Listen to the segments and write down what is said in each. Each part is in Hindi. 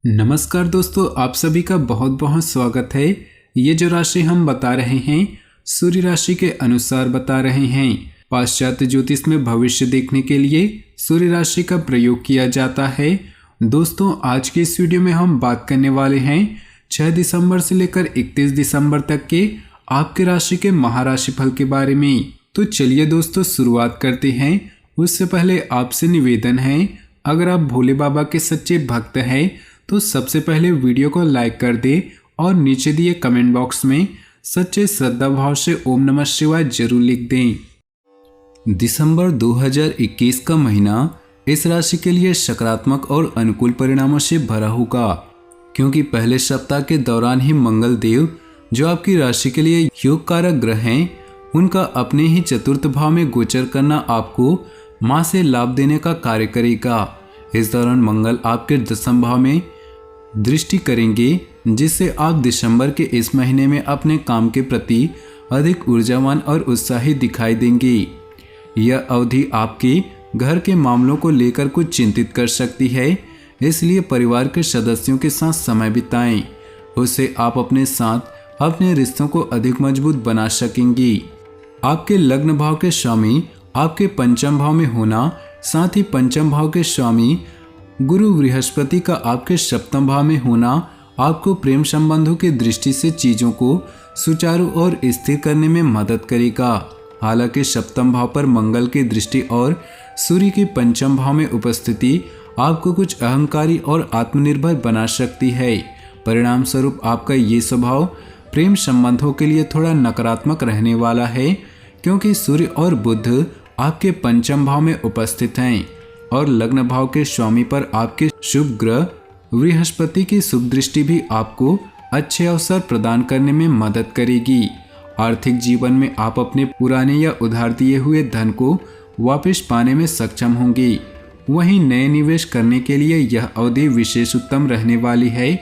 नमस्कार दोस्तों, आप सभी का बहुत बहुत स्वागत है। ये जो राशि हम बता रहे हैं सूर्य राशि के अनुसार बता रहे हैं। पाश्चात्य ज्योतिष में भविष्य देखने के लिए सूर्य राशि का प्रयोग किया जाता है। दोस्तों, आज की इस वीडियो में हम बात करने वाले हैं 6 दिसंबर से लेकर 31 दिसंबर तक के आपके राशि के महाराशि फल के बारे में। तो चलिए दोस्तों, शुरुआत करते हैं। उससे पहले आपसे निवेदन है, अगर आप भोले बाबा के सच्चे भक्त हैं तो सबसे पहले वीडियो को लाइक कर दे और नीचे दिए कमेंट बॉक्स में सच्चे श्रद्धा भाव से ओम नमः शिवाय जरूर लिख दें। दिसंबर 2021 का महीना इस राशि के लिए सकारात्मक और अनुकूल परिणामों से भरा होगा, क्योंकि पहले सप्ताह के दौरान ही मंगल देव, जो आपकी राशि के लिए योग कारक ग्रह हैं, उनका अपने ही चतुर्थ भाव में गोचर करना आपको मां से लाभ देने का कार्य करेगा। इस दौरान मंगल आपके दशम भाव में दृष्टि करेंगे, जिससे आप दिसंबर के इस महीने में अपने काम के प्रति अधिक ऊर्जावान और उत्साही दिखाई देंगे। यह अवधि आपके घर के मामलों को लेकर कुछ चिंतित कर सकती है, इसलिए परिवार के सदस्यों के साथ समय बिताएं। उससे आप अपने साथ अपने रिश्तों को अधिक मजबूत बना सकेंगी। आपके लग्न भाव के स्वामी आपके पंचम भाव में होना, साथ ही पंचम भाव के स्वामी गुरु बृहस्पति का आपके सप्तम भाव में होना आपको प्रेम संबंधों की दृष्टि से चीजों को सुचारू और स्थिर करने में मदद करेगा। हालांकि सप्तम भाव पर मंगल की दृष्टि और सूर्य की पंचम भाव में उपस्थिति आपको कुछ अहंकारी और आत्मनिर्भर बना सकती है। परिणाम स्वरूप आपका ये स्वभाव प्रेम संबंधों के लिए थोड़ा नकारात्मक रहने वाला है, क्योंकि सूर्य और बुध आपके पंचम भाव में उपस्थित हैं और लग्न भाव के स्वामी पर आपके शुभ ग्रह बृहस्पति की शुभ दृष्टि भी आपको अच्छे अवसर प्रदान करने में मदद करेगी। आर्थिक जीवन में आप अपने पुराने या उधार दिए हुए धन को वापस पाने में सक्षम होंगे। वहीं नए निवेश करने के लिए यह अवधि विशेष उत्तम रहने वाली है,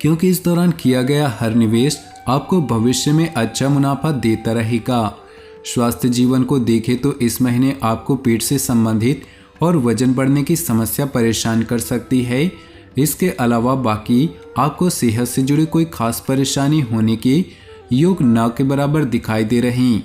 क्योंकि इस दौरान किया गया हर निवेश आपको भविष्य में अच्छा मुनाफा देता रहेगा। स्वास्थ्य जीवन को देखें तो इस महीने आपको पेट से संबंधित और वजन बढ़ने की समस्या परेशान कर सकती है। इसके अलावा बाकी आपको सेहत से जुड़ी कोई खास परेशानी होने के योग न के बराबर दिखाई दे रही।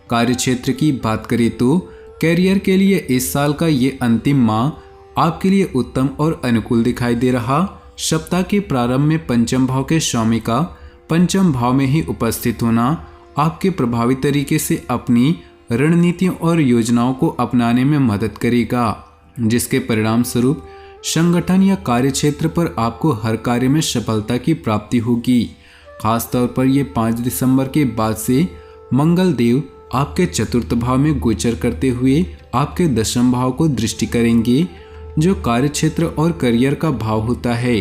कार्य क्षेत्र की बात करें तो कैरियर के लिए इस साल का ये अंतिम माह आपके लिए उत्तम और अनुकूल दिखाई दे रहा। सप्ताह के प्रारंभ में पंचम भाव के स्वामी का पंचम भाव में ही उपस्थित होना आपके प्रभावी तरीके से अपनी रणनीतियों और योजनाओं को अपनाने में मदद करेगा, जिसके परिणाम स्वरूप संगठन या कार्य क्षेत्र पर आपको हर कार्य में सफलता की प्राप्ति होगी। खास तौर पर यह 5 दिसंबर के बाद से मंगल देव आपके चतुर्थ भाव में गोचर करते हुए आपके दशम भाव को दृष्टि करेंगे, जो कार्य क्षेत्र और करियर का भाव होता है।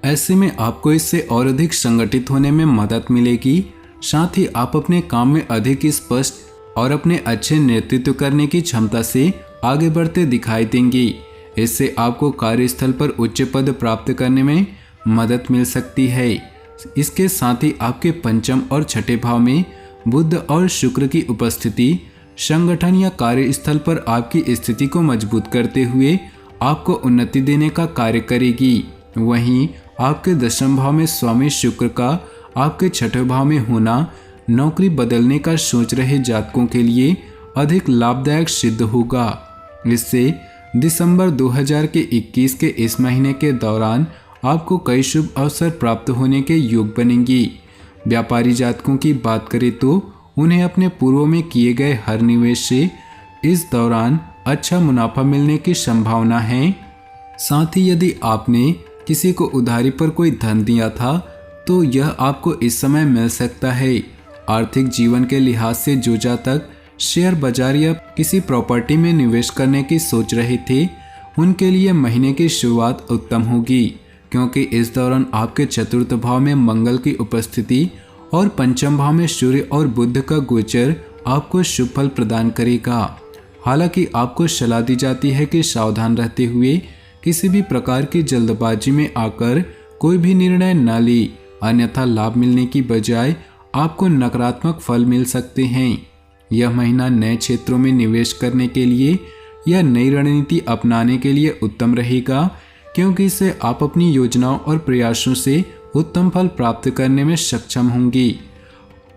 ऐसे में आपको इससे और अधिक संगठित होने में मदद मिलेगी। साथ ही आप अपने काम में अधिक स्पष्ट और अपने अच्छे नेतृत्व करने की क्षमता से आगे बढ़ते दिखाई देंगे। इससे आपको कार्यस्थल पर उच्च पद प्राप्त करने में मदद मिल सकती है। इसके साथ ही आपके पंचम और छठे भाव में बुध और शुक्र की उपस्थिति संगठन या कार्यस्थल पर आपकी स्थिति को मजबूत करते हुए आपको उन्नति देने का कार्य करेगी। वहीं आपके दशम भाव में स्वामी शुक्र का आपके छठे भाव में होना नौकरी बदलने का सोच रहे जातकों के लिए अधिक लाभदायक सिद्ध होगा। इससे दिसंबर 2021 के इस महीने के दौरान आपको कई शुभ अवसर प्राप्त होने के योग बनेंगे। व्यापारी जातकों की बात करें तो उन्हें अपने पूर्व में किए गए हर निवेश से इस दौरान अच्छा मुनाफा मिलने की संभावना है। साथ ही यदि आपने किसी को उधारी पर कोई धन दिया था तो यह आपको इस समय मिल सकता है। आर्थिक जीवन के लिहाज से जो जातक शेयर बाजार या किसी प्रॉपर्टी में निवेश करने की सोच रहे थे, उनके लिए महीने की शुरुआत उत्तम होगी, क्योंकि इस दौरान आपके चतुर्थ भाव में मंगल की उपस्थिति और पंचम भाव में सूर्य और बुध का गोचर आपको शुभ फल प्रदान करेगा। हालांकि आपको सलाह दी जाती है कि सावधान रहते हुए किसी भी प्रकार की जल्दबाजी में आकर कोई भी निर्णय न ले, अन्यथा लाभ मिलने की बजाय आपको नकारात्मक फल मिल सकते हैं। यह महीना नए क्षेत्रों में निवेश करने के लिए या नई रणनीति अपनाने के लिए उत्तम रहेगा, क्योंकि इससे आप अपनी योजनाओं और प्रयासों से उत्तम फल प्राप्त करने में सक्षम होंगी।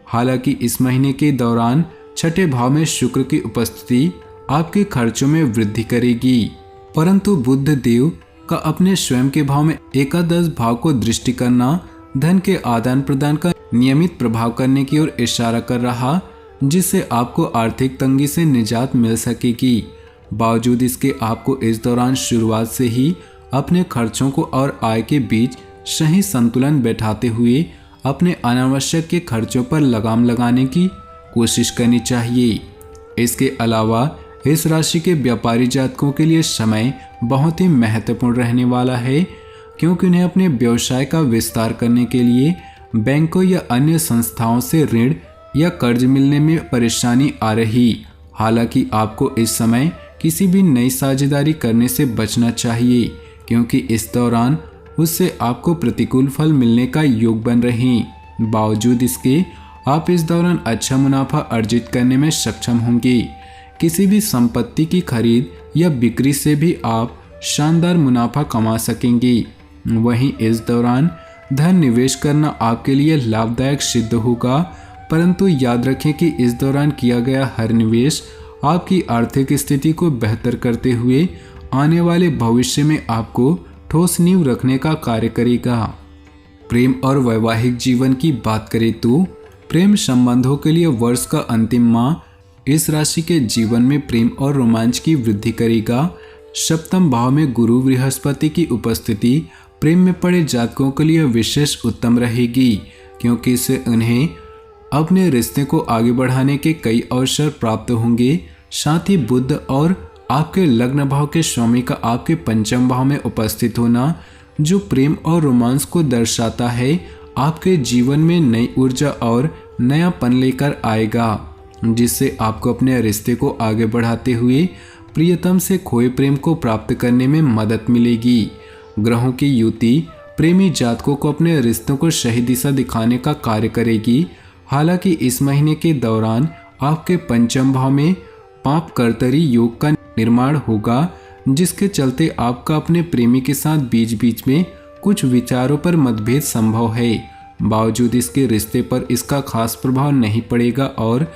हालांकि इस महीने के दौरान छठे भाव में शुक्र की उपस्थिति आपके खर्चों में वृद्धि करेगी, परंतु बुध देव का अपने स्वयं के भाव में एकादश भाव को दृष्टि करना धन के आदान प्रदान का नियमित प्रभाव करने की ओर इशारा कर रहा, जिससे आपको आर्थिक तंगी से निजात मिल सकेगी। बावजूद इसके आपको इस दौरान शुरुआत से ही अपने खर्चों को और आय के बीच सही संतुलन बैठाते हुए अपने अनावश्यक के खर्चों पर लगाम लगाने की कोशिश करनी चाहिए। इसके अलावा इस राशि के व्यापारी जातकों के लिए समय बहुत ही महत्वपूर्ण रहने वाला है, क्योंकि उन्हें अपने व्यवसाय का विस्तार करने के लिए बैंकों या अन्य संस्थाओं से ऋण या कर्ज मिलने में परेशानी आ रही। हालांकि आपको इस समय किसी भी नई साझेदारी करने से बचना चाहिए, क्योंकि इस दौरान उससे आपको प्रतिकूल फल मिलने का योग बन रहे। बावजूद इसके आप इस दौरान अच्छा मुनाफा अर्जित करने में सक्षम होंगे। किसी भी संपत्ति की खरीद या बिक्री से भी आप शानदार मुनाफा कमा सकेंगे। वहीं इस दौरान धन निवेश करना आपके लिए लाभदायक सिद्ध होगा, परंतु याद रखें कि इस दौरान किया गया हर निवेश आपकी आर्थिक स्थिति को बेहतर करते हुए आने वाले भविष्य में आपको ठोस नींव रखने का कार्य करेगा। प्रेम और वैवाहिक जीवन की बात करें तो प्रेम संबंधों के लिए वर्ष का अंतिम माह इस राशि के जीवन में प्रेम और रोमांच की वृद्धि करेगा। सप्तम भाव में गुरु बृहस्पति की उपस्थिति प्रेम में पड़े जातकों के लिए विशेष उत्तम रहेगी, क्योंकि इससे उन्हें अपने रिश्ते को आगे बढ़ाने के कई अवसर प्राप्त होंगे। साथ ही बुध और आपके लग्न भाव के स्वामी का आपके पंचम भाव में उपस्थित होना, जो प्रेम और रोमांस को दर्शाता है, आपके जीवन में नई ऊर्जा और नयापन लेकर आएगा, जिससे आपको अपने रिश्ते को आगे बढ़ाते हुए प्रियतम से खोए प्रेम को प्राप्त करने में मदद मिलेगी। ग्रहों की युति प्रेमी जातकों को अपने रिश्तों को सही दिशा दिखाने का कार्य करेगी। हालांकि इस महीने के दौरान आपके पंचम भाव में पाप कर्तरी योग का निर्माण होगा, जिसके चलते आपका अपने प्रेमी के साथ बीच बीच में कुछ विचारों पर मतभेद संभव है। बावजूद इसके रिश्ते पर इसका खास प्रभाव नहीं पड़ेगा और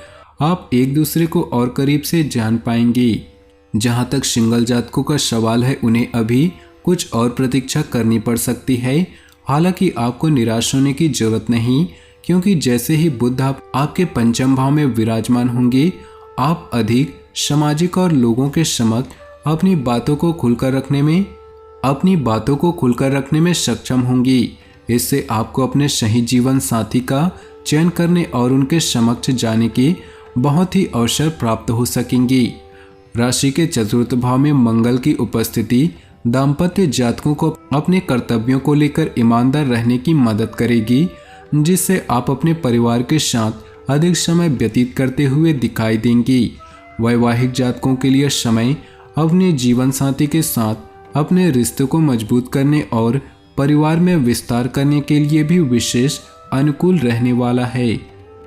आप एक दूसरे को और करीब से जान पाएंगे। जहां तक सिंगल जातकों का सवाल है, उन्हें अभी कुछ और प्रतीक्षा करनी पड़ सकती है। हालांकि आपको निराश होने की जरूरत नहीं, क्योंकि जैसे ही बुध आपके पंचम भाव में विराजमान होंगे, आप अधिक सामाजिक और लोगों के समक्ष अपनी बातों को खुलकर रखने में सक्षम होंगी। इससे आपको अपने सही जीवन साथी का चयन करने और उनके समक्ष जाने के बहुत ही अवसर प्राप्त हो सकेंगे। राशि के चतुर्थ भाव में मंगल की उपस्थिति दाम्पत्य जातकों को अपने कर्तव्यों को लेकर ईमानदार रहने की मदद करेगी, जिससे आप अपने परिवार के साथ अधिक समय व्यतीत करते हुए दिखाई देंगी। वैवाहिक जातकों के लिए समय अपने जीवन साथी के साथ अपने रिश्ते को मजबूत करने और परिवार में विस्तार करने के लिए भी विशेष अनुकूल रहने वाला है।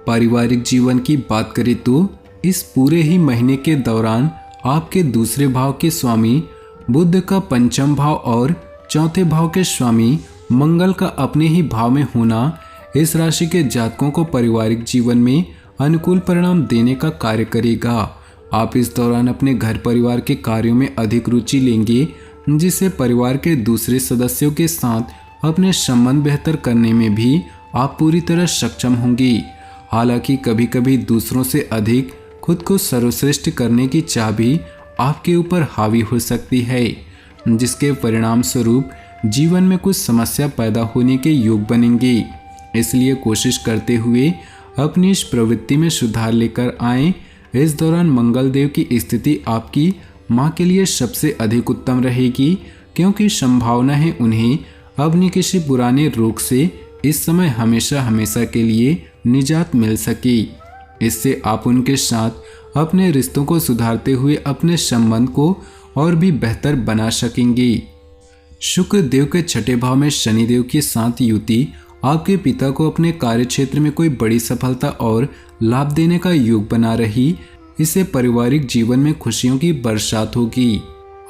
पारिवारिक जीवन की बात करें तो इस पूरे ही महीने के दौरान आपके दूसरे भाव के स्वामी बुध का पंचम भाव और चौथे भाव के स्वामी मंगल का अपने ही भाव में होना इस राशि के जातकों को पारिवारिक जीवन में अनुकूल परिणाम देने का कार्य करेगा। आप इस दौरान अपने घर परिवार के कार्यों में अधिक रुचि लेंगे, जिससे परिवार के दूसरे सदस्यों के साथ अपने संबंध बेहतर करने में भी आप पूरी तरह सक्षम होंगी। हालांकि कभी कभी दूसरों से अधिक खुद को सर्वश्रेष्ठ करने की चाह भी आपके ऊपर हावी हो सकती है, जिसके परिणाम स्वरूप जीवन में कुछ समस्या पैदा होने के योग बनेंगे। इसलिए कोशिश करते हुए अपनी इस प्रवृत्ति में सुधार लेकर आएं। इस दौरान मंगल देव की स्थिति आपकी माँ के लिए सबसे अधिक उत्तम रहेगी, क्योंकि संभावना है उन्हें अपनी किसी पुराने रोग से इस समय हमेशा हमेशा के लिए निजात मिल सके। इससे आप उनके साथ अपने रिश्तों को सुधारते हुए अपने संबंध को और भी बेहतर बना सकेंगे। शुक्र देव के छठे भाव में शनि देव के साथ युति आपके पिता को अपने कार्य क्षेत्र में कोई बड़ी सफलता और लाभ देने का योग बना रही। इससे पारिवारिक जीवन में खुशियों की बरसात होगी।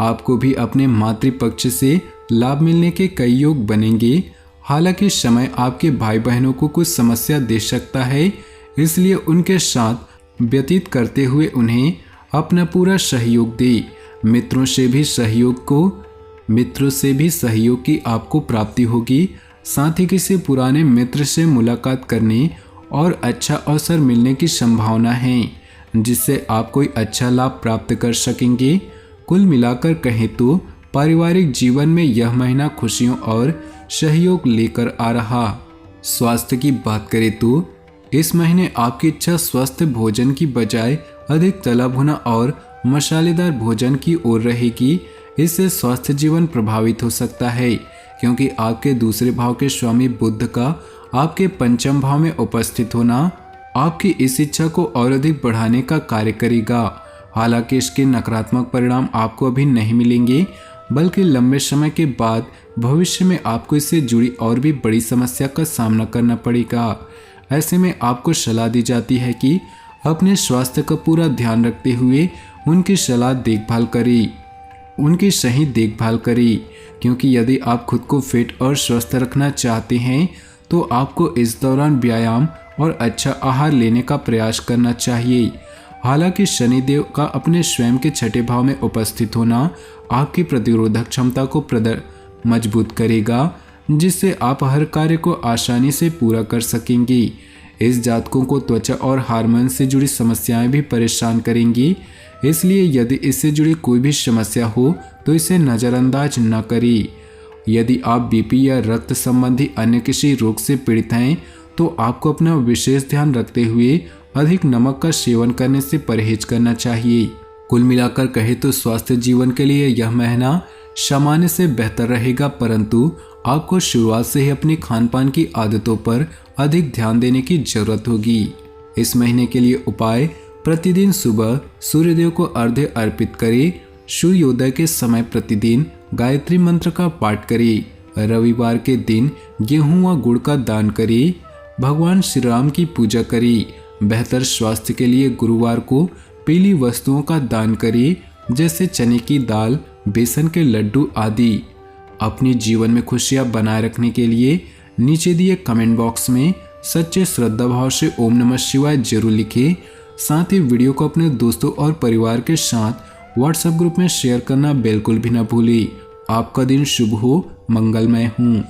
आपको भी अपने मातृपक्ष से लाभ मिलने के कई योग बनेंगे। हालांकि समय आपके भाई बहनों को कुछ समस्या दे सकता है, इसलिए उनके साथ व्यतीत करते हुए उन्हें अपना पूरा सहयोग दे। मित्रों से भी सहयोग की आपको प्राप्ति होगी। साथ ही किसी पुराने मित्र से मुलाकात करने और अच्छा अवसर मिलने की संभावना है, जिससे आप कोई अच्छा लाभ प्राप्त कर सकेंगे। कुल मिलाकर कहें तो पारिवारिक जीवन में यह महीना खुशियों और सहयोग लेकर आ रहा। स्वास्थ्य की बात करें तो इस महीने आपकी इच्छा स्वस्थ भोजन की बजाय अधिक तला भुना और मसालेदार भोजन की ओर रहेगी। इससे स्वास्थ्य जीवन प्रभावित हो सकता है, क्योंकि आपके दूसरे भाव के स्वामी बुध का आपके पंचम भाव में उपस्थित होना आपकी इस इच्छा को और अधिक बढ़ाने का कार्य करेगा। हालांकि इसके नकारात्मक परिणाम आपको अभी नहीं मिलेंगे, बल्कि लंबे समय के बाद भविष्य में आपको इससे जुड़ी और भी बड़ी समस्या का सामना करना पड़ेगा। ऐसे में आपको सलाह दी जाती है कि अपने स्वास्थ्य का पूरा ध्यान रखते हुए उनकी सही देखभाल करें, क्योंकि यदि आप खुद को फिट और स्वस्थ रखना चाहते हैं तो आपको इस दौरान व्यायाम और अच्छा आहार लेने का प्रयास करना चाहिए। हालांकि शनिदेव का अपने स्वयं के छठे भाव में उपस्थित होना आपकी प्रतिरोधक क्षमता को मजबूत करेगा, जिससे आप हर कार्य को आसानी से पूरा कर सकेंगे। इस जातकों को त्वचा और हार्मोन से जुड़ी समस्याएं भी परेशान करेंगी, इसलिए यदि इससे जुड़ी कोई भी समस्या हो तो इसे नज़रअंदाज न करें। यदि आप बीपी या रक्त संबंधी अन्य किसी रोग से पीड़ित हैं तो आपको अपना विशेष ध्यान रखते हुए अधिक नमक का सेवन करने से परहेज करना चाहिए। कुल मिलाकर कहे तो स्वास्थ्य जीवन के लिए यह महीना सामान्य से बेहतर रहेगा, परंतु आपको शुरुआत से ही अपनी खान पान की आदतों पर अधिक ध्यान देने की जरूरत होगी। इस महीने के लिए उपाय: प्रतिदिन सुबह सूर्यदेव को अर्घ्य अर्पित करें। सूर्योदय के समय प्रतिदिन गायत्री मंत्र का पाठ करें। रविवार के दिन गेहूं व गुड़ का दान करें। भगवान श्री राम की पूजा करें। बेहतर स्वास्थ्य के लिए गुरुवार को पीली वस्तुओं का दान करें, जैसे चने की दाल, बेसन के लड्डू आदि। अपने जीवन में खुशियां बनाए रखने के लिए नीचे दिए कमेंट बॉक्स में सच्चे श्रद्धा भाव से ओम नमः शिवाय जरूर लिखें। साथ ही वीडियो को अपने दोस्तों और परिवार के साथ व्हाट्सएप ग्रुप में शेयर करना बिल्कुल भी न भूलें। आपका दिन शुभ हो, मंगलमय हो।